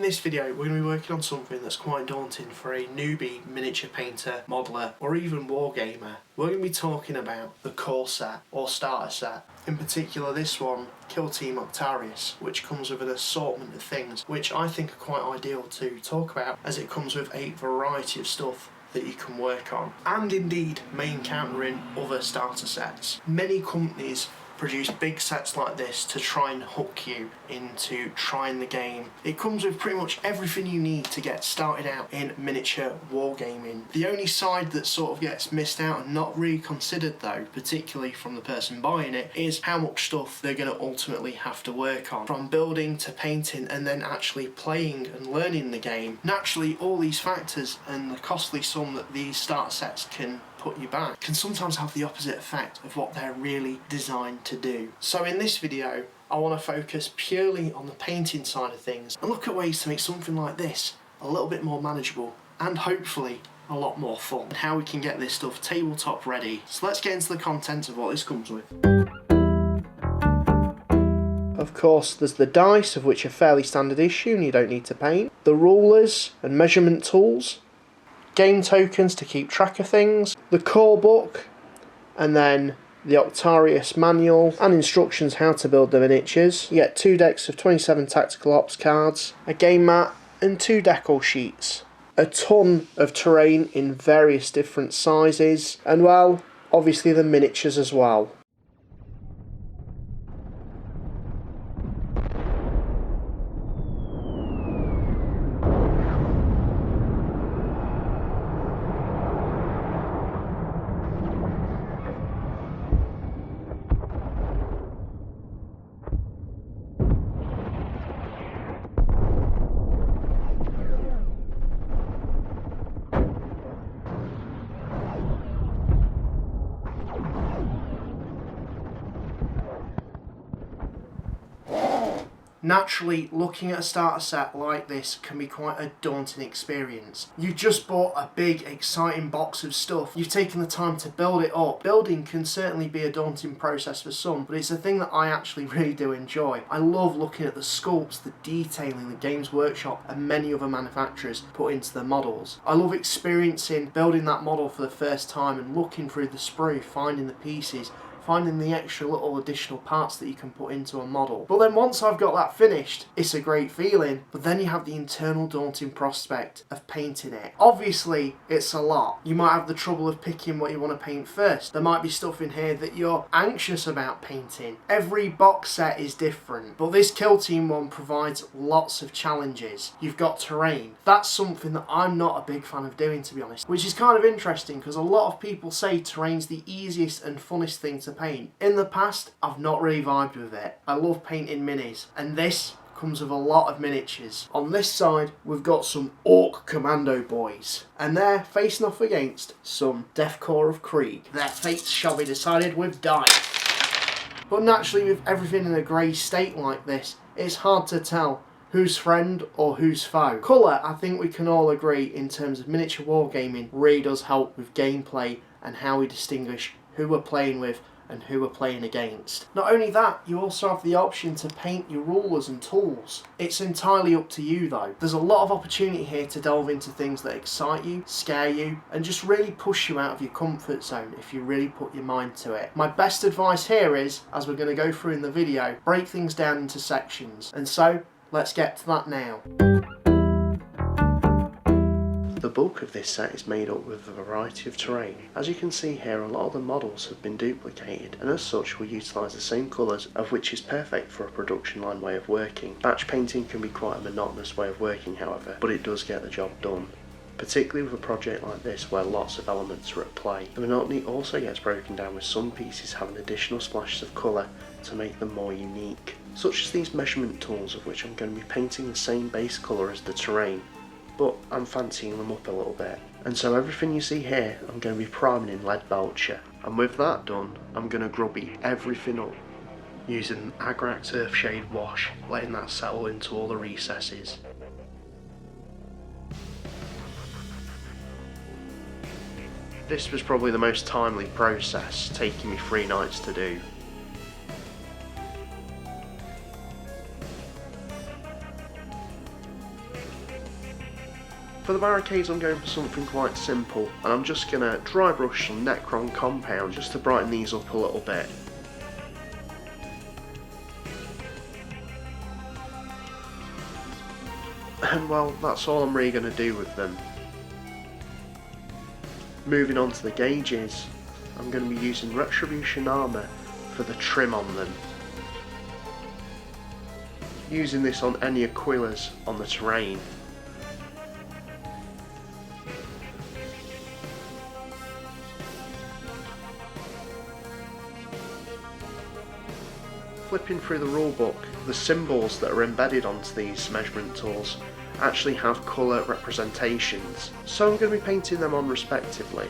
this video we're going to be working on something that's quite daunting for a newbie miniature painter, modeller or even wargamer. We're going to be talking about the core set or starter set. In particular this one, Kill Team Octarius, which comes with an assortment of things which I think are quite ideal to talk about, as it comes with a variety of stuff that you can work on, and indeed may encounter in other starter sets. Many companies produce big sets like this to try and hook you into trying the game. It comes with pretty much everything you need to get started out in miniature wargaming. The only side that sort of gets missed out and not really considered though, particularly from the person buying it, is how much stuff they're going to ultimately have to work on. From building to painting and then actually playing and learning the game. Naturally all these factors and the costly sum that these starter sets can put you back can sometimes have the opposite effect of what they're really designed to do. So in this video I want to focus purely on the painting side of things and look at ways to make something like this a little bit more manageable and hopefully a lot more fun, and how we can get this stuff tabletop ready. So let's get into the content of what this comes with. Of course there's the dice, of which are fairly standard issue and you don't need to paint, the rulers and measurement tools, game tokens to keep track of things, the core book, and then the Octarius manual and instructions how to build the miniatures. You get 2 decks of 27 tactical ops cards, a game mat and 2 decal sheets. A ton of terrain in various different sizes, and well, obviously the miniatures as well. Naturally, looking at a starter set like this can be quite a daunting experience. You've just bought a big, exciting box of stuff. You've taken the time to build it up. Building can certainly be a daunting process for some, but it's a thing that I actually really do enjoy. I love looking at the sculpts, the detailing the Games Workshop and many other manufacturers put into the models. I love experiencing building that model for the first time and looking through the sprue, finding the pieces, finding the extra little additional parts that you can put into a model. But then once I've got that finished, it's a great feeling, but then you have the internal daunting prospect of painting it. Obviously, it's a lot. You might have the trouble of picking what you want to paint first. There might be stuff in here that you're anxious about painting. Every box set is different, but this Kill Team one provides lots of challenges. You've got terrain. That's something that I'm not a big fan of doing, to be honest, which is kind of interesting because a lot of people say terrain's the easiest and funnest thing to paint. In the past, I've not really vibed with it. I love painting minis, and this comes with a lot of miniatures. On this side, we've got some Orc Commando boys, and they're facing off against some Death Corps of Krieg. Their fates shall be decided with dice. But naturally, with everything in a grey state like this, it's hard to tell who's friend or who's foe. Colour, I think we can all agree, in terms of miniature wargaming, really does help with gameplay and how we distinguish who we're playing with and who we're playing against. Not only that, you also have the option to paint your rulers and tools. It's entirely up to you though. There's a lot of opportunity here to delve into things that excite you, scare you, and just really push you out of your comfort zone if you really put your mind to it. My best advice here is, as we're going to go through in the video, break things down into sections. And so, let's get to that now. The bulk of this set is made up with a variety of terrain. As you can see here, a lot of the models have been duplicated, and as such we utilise the same colours, of which is perfect for a production line way of working. Batch painting can be quite a monotonous way of working however, but it does get the job done. Particularly with a project like this where lots of elements are at play. The monotony also gets broken down with some pieces having additional splashes of colour to make them more unique. Such as these measurement tools, of which I'm going to be painting the same base colour as the terrain, but I'm fancying them up a little bit. And so everything you see here, I'm going to be priming in lead belcher. And with that done, I'm going to grubby everything up using Agrax Earthshade wash, letting that settle into all the recesses. This was probably the most timely process, taking me 3 nights to do. For the barricades I'm going for something quite simple, and I'm just going to dry brush some Necron compound just to brighten these up a little bit. And well, that's all I'm really going to do with them. Moving on to the gauges, I'm going to be using Retribution Armour for the trim on them. Using this on any Aquillas on the terrain. Flipping through the rulebook, the symbols that are embedded onto these measurement tools actually have colour representations, so I'm going to be painting them on respectively.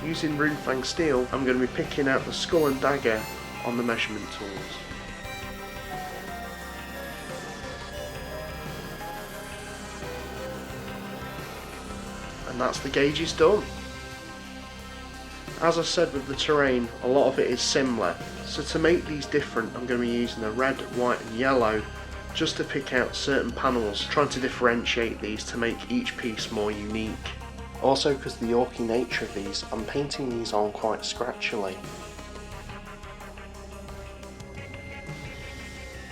Using Runefang Steel, I'm going to be picking out the skull and dagger on the measurement tools. And that's the gauges done. As I said with the terrain, a lot of it is similar, so to make these different I'm going to be using the red, white and yellow just to pick out certain panels, trying to differentiate these to make each piece more unique. Also, because of the Yorkie nature of these, I'm painting these on quite scratchily.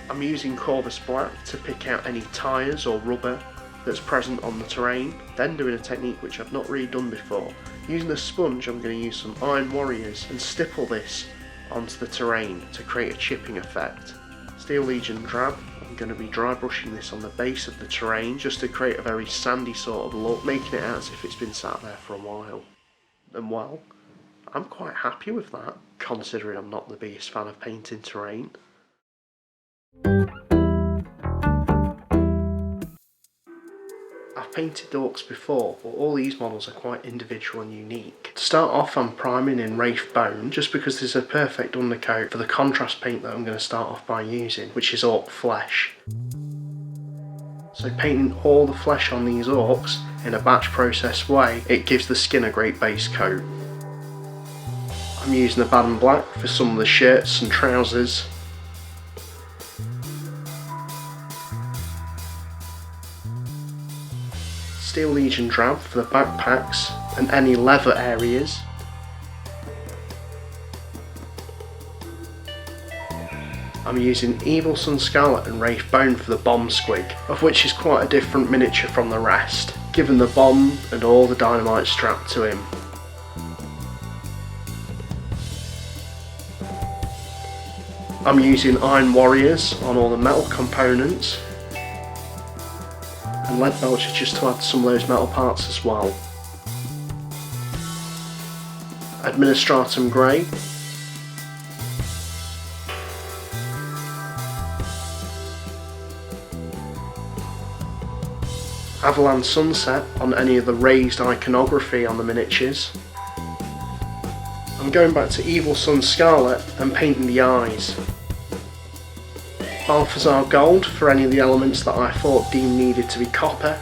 I'm using Corvus Black to pick out any tyres or rubber that's present on the terrain, then doing a technique which I've not really done before. Using a sponge, I'm going to use some Iron Warriors and stipple this onto the terrain to create a chipping effect. Steel Legion Drab, I'm going to be dry brushing this on the base of the terrain just to create a very sandy sort of look, making it out as if it's been sat there for a while. And well, I'm quite happy with that, considering I'm not the biggest fan of painting terrain. I've painted orcs before, but all these models are quite individual and unique. To start off, I'm priming in Wraith Bone, just because there's a perfect undercoat for the contrast paint that I'm going to start off by using, which is Orc Flesh. So painting all the flesh on these orcs in a batch process way, it gives the skin a great base coat. I'm using the Baden Black for some of the shirts and trousers. Steel Legion Drab for the backpacks and any leather areas. I'm using Evil Sun Scarlet and Wraith Bone for the bomb squig, of which is quite a different miniature from the rest, given the bomb and all the dynamite strapped to him. I'm using Iron Warriors on all the metal components, and Lead Belcher just to add some of those metal parts as well. Administratum Grey. Avalan Sunset on any of the raised iconography on the miniatures. I'm going back to Evil Sun Scarlet and painting the eyes. Balthazar Gold for any of the elements that I thought deemed needed to be copper.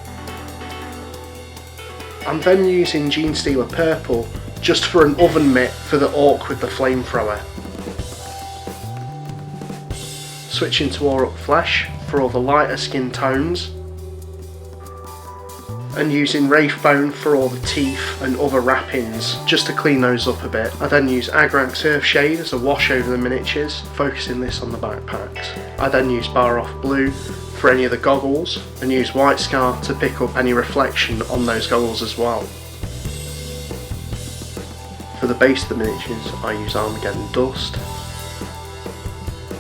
I'm then using Genestealer Purple just for an oven mitt for the orc with the flamethrower. Switching to Orc Flesh for all the lighter skin tones. And using Wraith Bone for all the teeth and other wrappings, just to clean those up a bit. I then use Agrax Earthshade as a wash over the miniatures, focusing this on the backpacks. I then use Baroth Blue for any of the goggles, and use White Scar to pick up any reflection on those goggles as well. For the base of the miniatures, I use Armageddon Dust,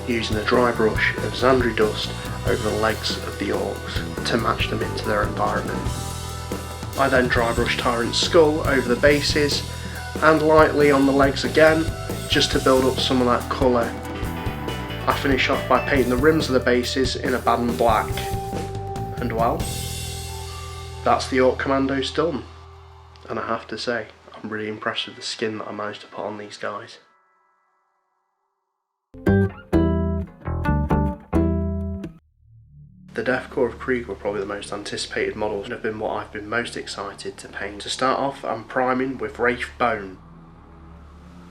using a dry brush of Xandri Dust over the legs of the orcs to match them into their environment. I then dry brush Tyrant's Skull over the bases and lightly on the legs again, just to build up some of that colour. I finish off by painting the rims of the bases in a Baden Black. And well, that's the Orc Commandos done. And I have to say, I'm really impressed with the skin that I managed to put on these guys. The Deathcore of Krieg were probably the most anticipated models and have been what I've been most excited to paint. To start off, I'm priming with Wraith Bone,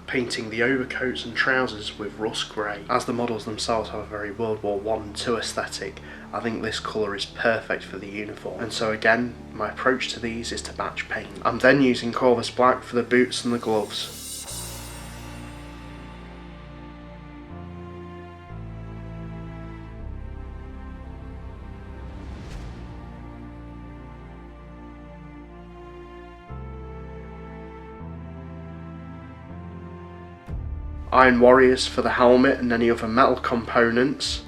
painting the overcoats and trousers with rust grey. As the models themselves have a very World War I and II aesthetic, I think this colour is perfect for the uniform. And so again, my approach to these is to batch paint. I'm then using Corvus Black for the boots and the gloves. Iron Warriors for the helmet and any other metal components.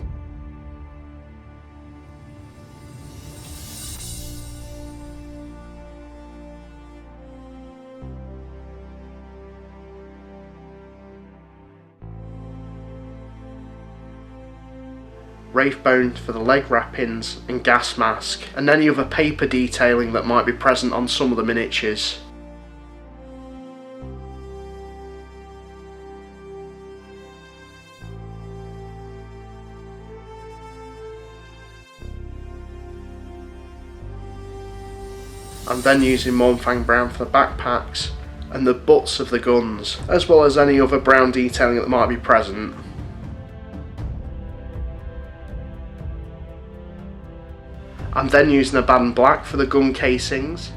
Wraith Bone for the leg wrappings and gas mask, and any other paper detailing that might be present on some of the miniatures. I'm then using Mornfang Brown for the backpacks and the butts of the guns, as well as any other brown detailing that might be present. I'm then using Abaddon Black for the gun casings,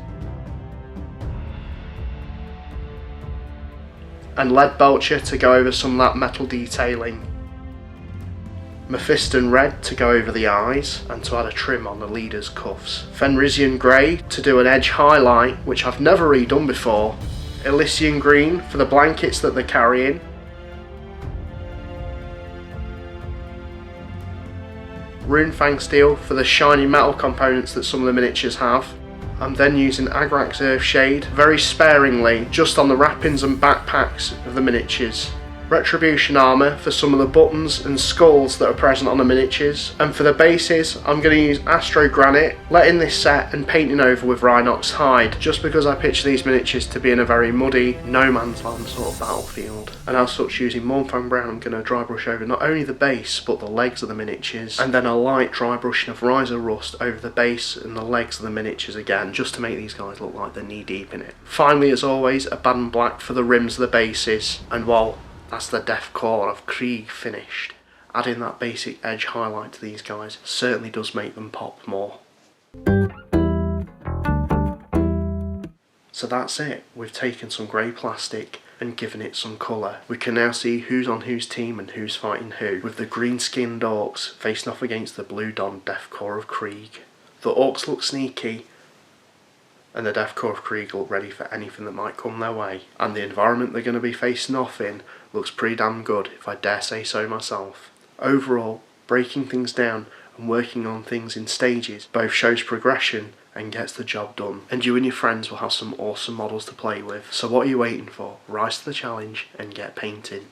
and Lead Belcher to go over some of that metal detailing. Mephiston Red to go over the eyes and to add a trim on the leader's cuffs. Fenrisian Grey to do an edge highlight, which I've never redone before. Elysian Green for the blankets that they're carrying. Runefang Steel for the shiny metal components that some of the miniatures have. I'm then using Agrax Earthshade very sparingly, just on the wrappings and backpacks of the miniatures. Retribution Armour for some of the buttons and skulls that are present on the miniatures. And for the bases, I'm going to use Astro Granite, letting this set and painting over with Rhinox Hide, just because I picture these miniatures to be in a very muddy, no man's land sort of battlefield. And as such, using Mornfang Brown, I'm going to dry brush over not only the base, but the legs of the miniatures, and then a light dry brushing of Riser Rust over the base and the legs of the miniatures again, just to make these guys look like they're knee deep in it. Finally, as always, Abaddon Black for the rims of the bases, and while that's the Deathcore of Krieg finished, adding that basic edge highlight to these guys certainly does make them pop more. So that's it, we've taken some grey plastic and given it some colour. We can now see who's on whose team and who's fighting who, with the green skinned orcs facing off against the blue Don Deathcore of Krieg. The orcs look sneaky, and the Deathcore of Krieg look ready for anything that might come their way. And the environment they're going to be facing off in looks pretty damn good, if I dare say so myself. Overall, breaking things down and working on things in stages both shows progression and gets the job done. And you and your friends will have some awesome models to play with. So what are you waiting for? Rise to the challenge and get painting.